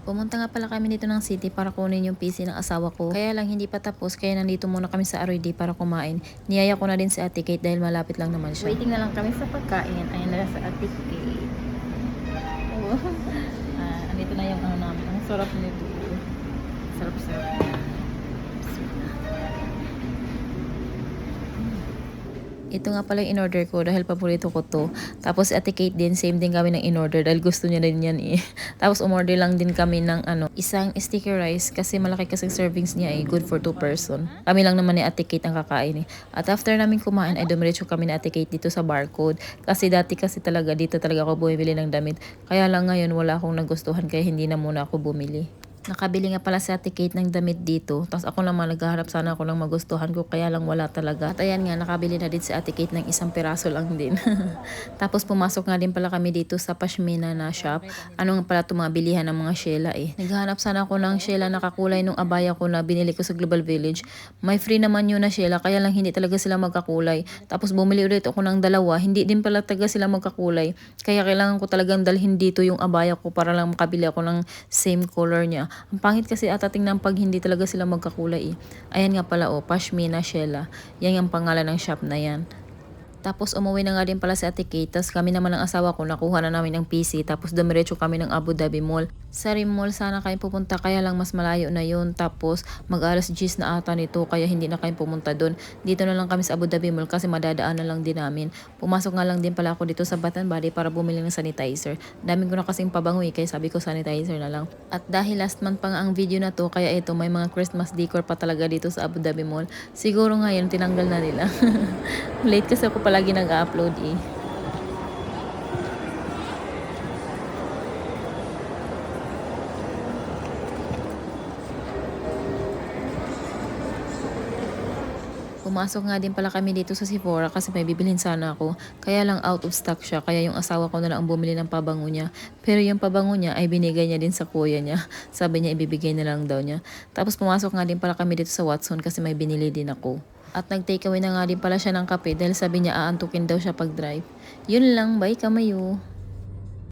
Pumunta nga pala kami dito ng city para kunin yung PC ng asawa ko. Kaya lang hindi pa tapos kaya nandito muna kami sa RD para kumain. Niyaya ko na din si Ate Kate dahil malapit lang naman siya. Waiting na lang kami sa pagkain. Ayan na sa Ate Kate. Oh. Andito na yung ano namin. Ang sarap nito. Sarap-sarap na. Ito nga pala yung in-order ko dahil paborito ko to. Tapos si Ate Kate din, same din kami ng in-order dahil gusto niya din yan eh. Tapos umorder lang din kami ng isang sticky rice kasi malaki kasing servings niya eh, good for 2 person. Kami lang naman ni Ate Kate ang kakain eh. At after namin kumain ay dumiretso kami ni Ate Kate dito sa barcode. Kasi dati kasi talaga dito talaga ako bumibili ng damit. Kaya lang ngayon wala akong nagustuhan kaya hindi na muna ako bumili. Nakabili nga pala si Ate Kate ng damit dito. Tapos ako naman naghahanap sana ako ng magustuhan ko kaya lang wala talaga. At ayan nga nakabili na din si Ate Kate ng isang piraso lang din. Tapos pumasok nga din pala kami dito sa Pashmina na shop. Ano nga pala itong mga bilihan ng mga Sheila eh. Naghahanap sana ako ng Sheila na kakulay nung abaya ko na binili ko sa Global Village. May free naman yun na Sheila kaya lang hindi talaga sila magkakulay. Tapos bumili ulit ako ng dalawa. Hindi din pala talaga sila magkakulay. Kaya kailangan ko talagang dalhin dito yung abaya ko para lang makabili ako ng same color niya. Ang pangit kasi ata tingnan pag hindi talaga sila magkakulay eh. Ayan nga pala oh, Pashmina Sheila. Yan yung pangalan ng shop na yan. Tapos umuwi na nga din pala si Ate Kate. Tapos kami naman ng asawa ko, nakuha na namin ng PC. Tapos dumiretso kami ng Abu Dhabi Mall. Sa Rim Mall sana kayo pupunta kaya lang mas malayo na yun. Tapos mag-alas 10 na ata nito kaya hindi na kayo pumunta doon. Dito na lang kami sa Abu Dhabi Mall kasi madadaan na lang din namin. Pumasok nga lang din pala ako dito sa Bath and Body para bumili ng sanitizer. Daming ko na kasing pabango eh, kaya sabi ko sanitizer na lang. At dahil last month pa nga ang video na to, kaya ito may mga Christmas decor pa talaga dito sa Abu Dhabi Mall. Siguro ngayon tinanggal na nila. Late kasi ako palagi nag-upload eh. Pumasok nga din pala kami dito sa Sephora kasi may bibilhin sana ako. Kaya lang out of stock siya. Kaya yung asawa ko na lang ang bumili ng pabango niya. Pero yung pabango niya ay binigay niya din sa kuya niya. Sabi niya ibibigay na lang daw niya. Tapos pumasok nga din pala kami dito sa Watson kasi may binili din ako. At nag-takeaway na nga din pala siya ng kape dahil sabi niya aantukin daw siya pag drive. Yun lang, bye Kamayo.